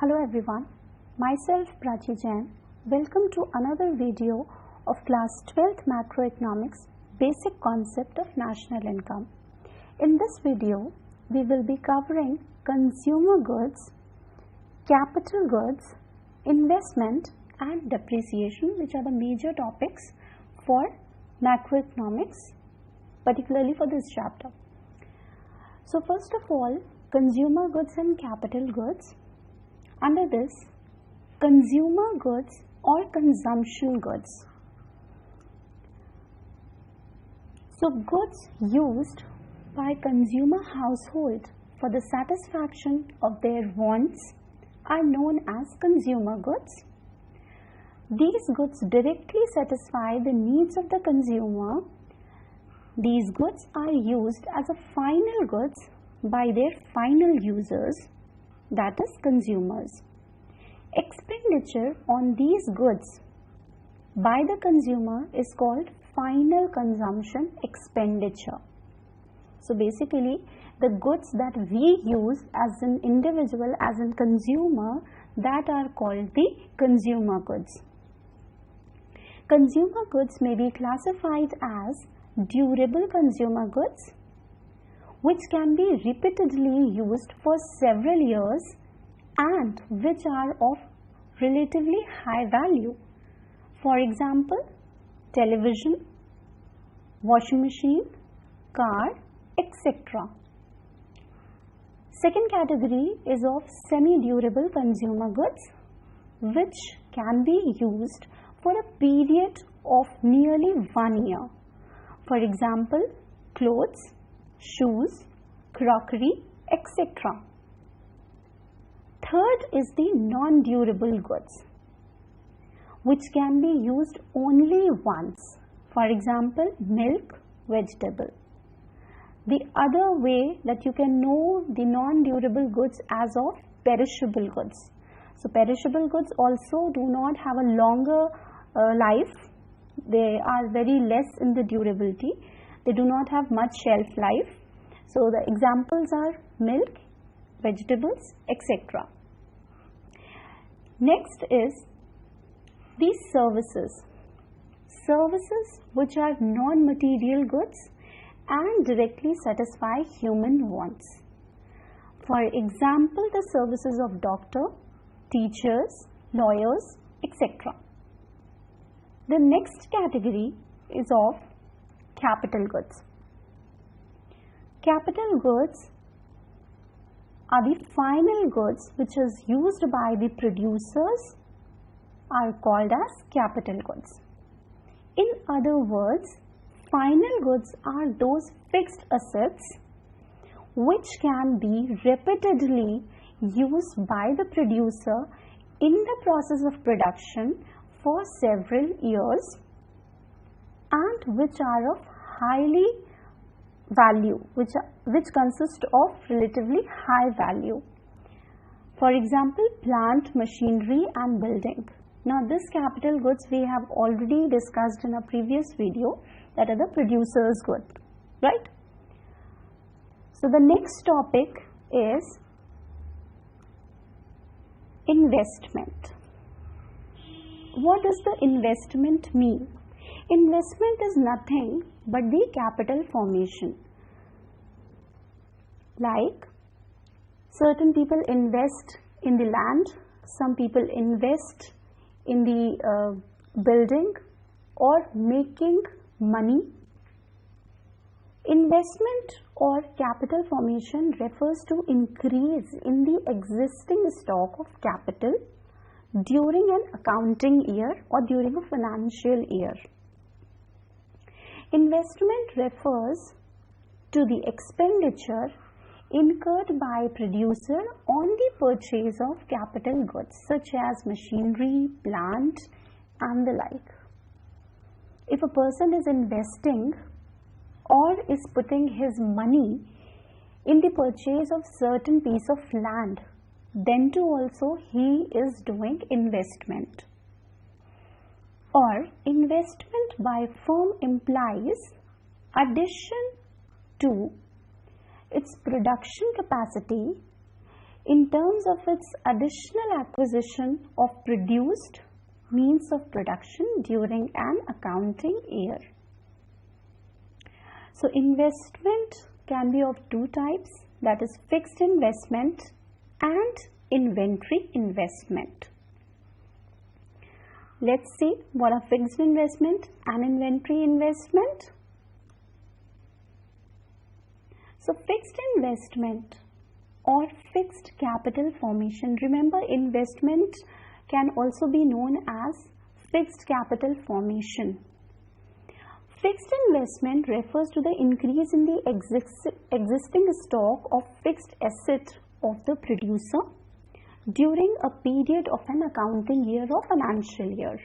Hello everyone, myself Prachi Jain. Welcome to another video of class 12th macroeconomics basic concept of national income. In this video, we will be covering consumer goods, capital goods, investment and depreciation, which are the major topics for macroeconomics, particularly for this chapter. So first of all, consumer goods and capital goods. Under this, consumer goods or consumption goods. So goods used by consumer household for the satisfaction of their wants are known as consumer goods. These goods directly satisfy the needs of the consumer. These goods are used as a final goods by their final users, that is consumers. Expenditure on these goods by the consumer is called final consumption expenditure. So basically, the goods that we use as an individual, as a consumer, that are called the consumer goods. Consumer goods may be classified as durable consumer goods, which can be repeatedly used for several years and which are of relatively high value. For example, television, washing machine, car, etc. Second category is of semi-durable consumer goods, which can be used for a period of nearly 1 year. For example, clothes, shoes, crockery, etc. Third is the non-durable goods, which can be used only once. For example, milk, vegetable. The other way that you can know the non-durable goods as of perishable goods. So perishable goods also do not have a longer life. They are very less in the durability. They do not have much shelf life. So the examples are milk, vegetables, etc. Next is these services. Services which are non-material goods and directly satisfy human wants. For example, the services of doctor, teachers, lawyers, etc. The next category is of capital goods. Capital goods are the final goods which is used by the producers, are called as capital goods. In other words, final goods are those fixed assets which can be repeatedly used by the producer in the process of production for several years and which are of highly value, which consist of relatively high value. For example, plant, machinery and building. Now this capital goods we have already discussed in a previous video, that are the producer's good, right? So the next topic is investment. What does the investment mean? Investment is nothing but the capital formation. Like certain people invest in the land, some people invest in the building or making money. Investment or capital formation refers to increase in the existing stock of capital during an accounting year or during a financial year. Investment refers to the expenditure incurred by producer on the purchase of capital goods such as machinery, plant and the like. If a person is investing or is putting his money in the purchase of certain piece of land, then too also he is doing investment. Or investment by firm implies addition to its production capacity in terms of its additional acquisition of produced means of production during an accounting year. So investment can be of two types, that is fixed investment and inventory investment. Let's see what are fixed investment and inventory investment. So fixed investment or fixed capital formation. Remember, investment can also be known as fixed capital formation. Fixed investment refers to the increase in the existing stock of fixed asset of the producer during a period of an accounting year or financial year.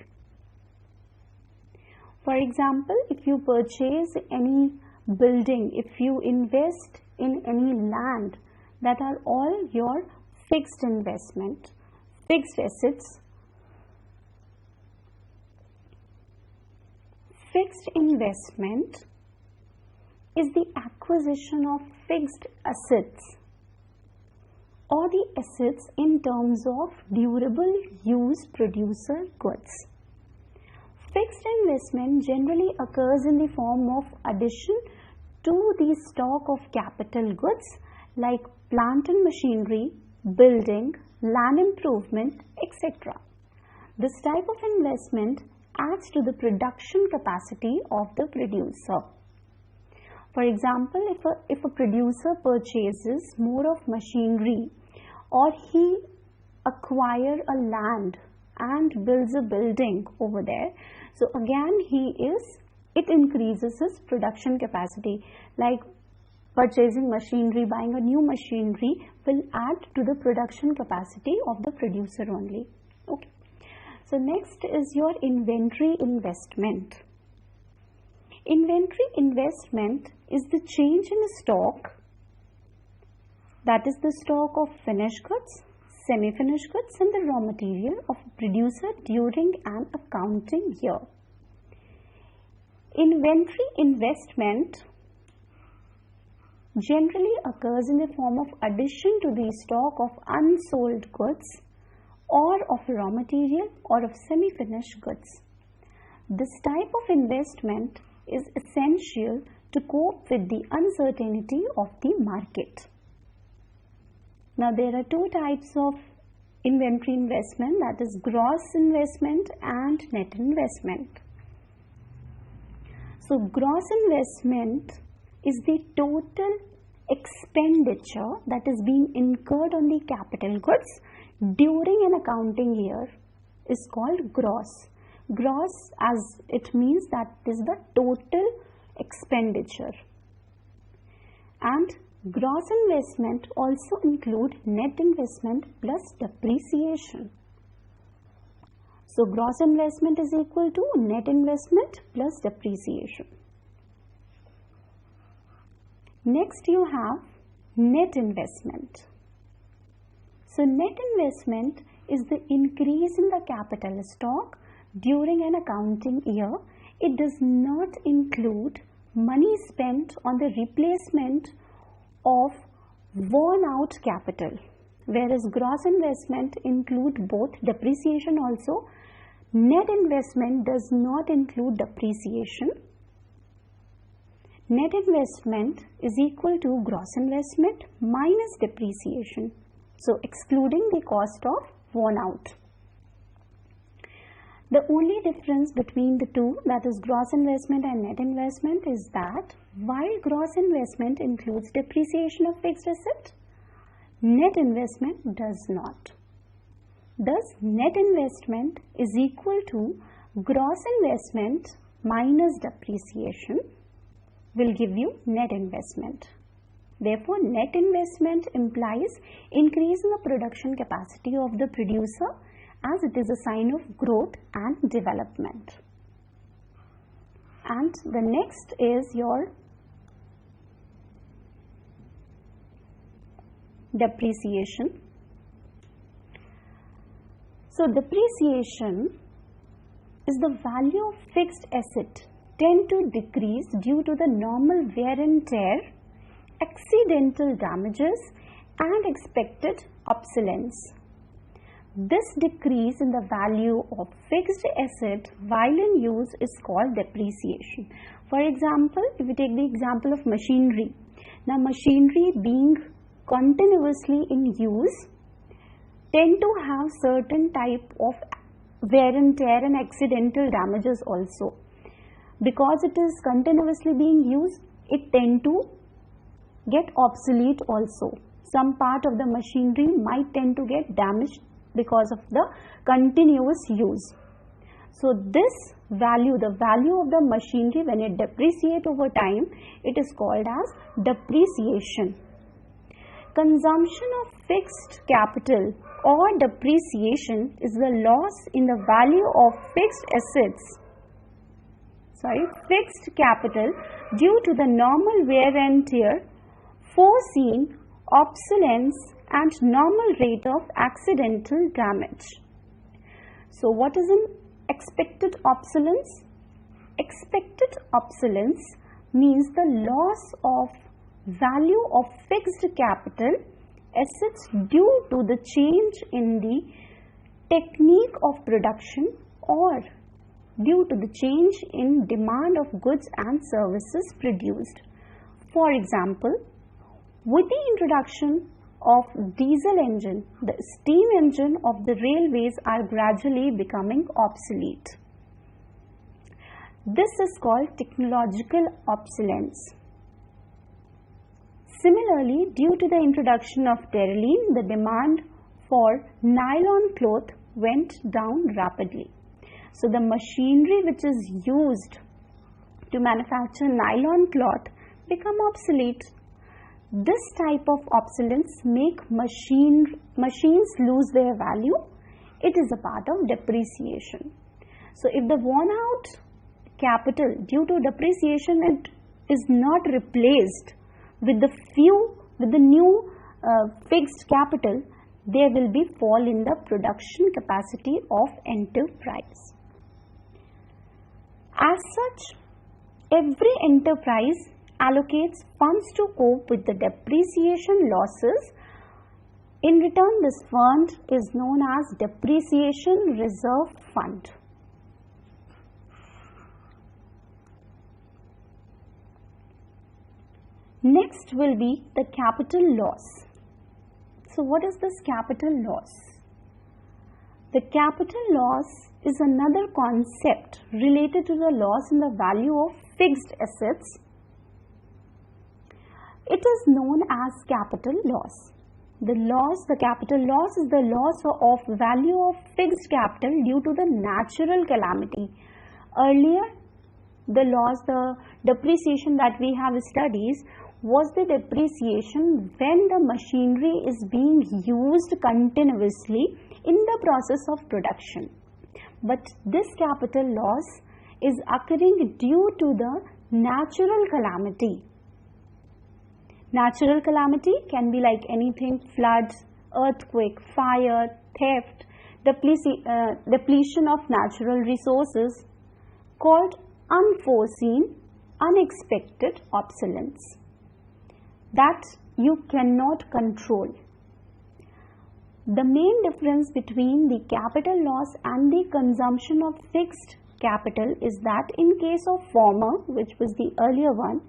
For example, if you purchase any building, if you invest in any land, that are all your fixed investment, fixed assets. Fixed investment is the acquisition of fixed assets or the assets in terms of durable use producer goods. Fixed investment generally occurs in the form of addition to the stock of capital goods like plant and machinery, building, land improvement, etc. This type of investment adds to the production capacity of the producer. For example, if a producer purchases more of machinery or he acquire a land and builds a building over there, so again it increases his production capacity. Like purchasing machinery, buying a new machinery will add to the production capacity of the producer only. Okay. So next is your inventory investment. Inventory investment is the change in stock, that is the stock of finished goods, semi-finished goods and the raw material of producer during an accounting year. Inventory investment generally occurs in the form of addition to the stock of unsold goods or of raw material or of semi-finished goods. This type of investment is essential to cope with the uncertainty of the market. Now there are two types of inventory investment, that is gross investment and net investment. So gross investment is the total expenditure that is being incurred on the capital goods during an accounting year is called gross. Gross, as it means, that is the total expenditure. And gross investment also include net investment plus depreciation. So gross investment is equal to net investment plus depreciation. Next you have net investment. So net investment is the increase in the capital stock during an accounting year. It does not include money spent on the replacement of worn out capital, whereas gross investment include both depreciation also. Net investment does not include depreciation. Net investment is equal to gross investment minus depreciation, so excluding the cost of worn out. The only difference between the two, that is gross investment and net investment, is that while gross investment includes depreciation of fixed asset, net investment does not. Thus, net investment is equal to gross investment minus depreciation will give you net investment. Therefore, net investment implies increase in the production capacity of the producer, as it is a sign of growth and development. And the next is your depreciation. So depreciation is the value of fixed asset tend to decrease due to the normal wear and tear, accidental damages and expected obsolescence. This decrease in the value of fixed asset while in use is called depreciation. For example, if we take the example of machinery. Now machinery being continuously in use tend to have certain type of wear and tear and accidental damages also. Because it is continuously being used, it tend to get obsolete also. Some part of the machinery might tend to get damaged because of the continuous use. So this value, the value of the machinery, when it depreciates over time, it is called as depreciation. Consumption of fixed capital or depreciation is the loss in the value of fixed capital due to the normal wear and tear, foreseen obsolescence and normal rate of accidental damage. So what is an expected obsolescence? Expected obsolescence means the loss of value of fixed capital assets due to the change in the technique of production or due to the change in demand of goods and services produced. For example, with the introduction of diesel engine, the steam engine of the railways are gradually becoming obsolete. This is called technological obsolescence. Similarly, due to the introduction of terephthalene, the demand for nylon cloth went down rapidly. So the machinery which is used to manufacture nylon cloth become obsolete. This type of obsolescence make machines lose their value. It is a part of depreciation. So if the worn out capital due to depreciation it is not replaced with the new fixed capital, there will be fall in the production capacity of enterprise. As such, every enterprise allocates funds to cope with the depreciation losses. In return, this fund is known as Depreciation Reserve Fund. Next will be the capital loss. So what is this capital loss? The capital loss is another concept related to the loss in the value of fixed assets. It is known as capital loss. The capital loss is the loss of value of fixed capital due to the natural calamity. Earlier, the depreciation that we have studied was the depreciation when the machinery is being used continuously in the process of production. But this capital loss is occurring due to the natural calamity. Natural calamity can be like anything: floods, earthquake, fire, theft, depletion of natural resources, called unforeseen, unexpected obsolescence that you cannot control. The main difference between the capital loss and the consumption of fixed capital is that in case of former, which was the earlier one,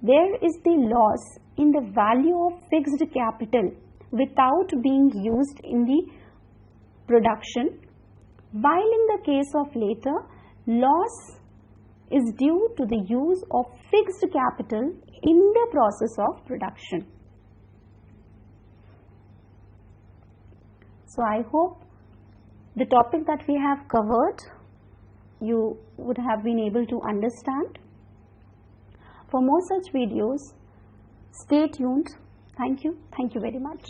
there is the loss in the value of fixed capital without being used in the production, while in the case of later, loss is due to the use of fixed capital in the process of production. So I hope the topic that we have covered you would have been able to understand. For more such videos, stay tuned. Thank you very much.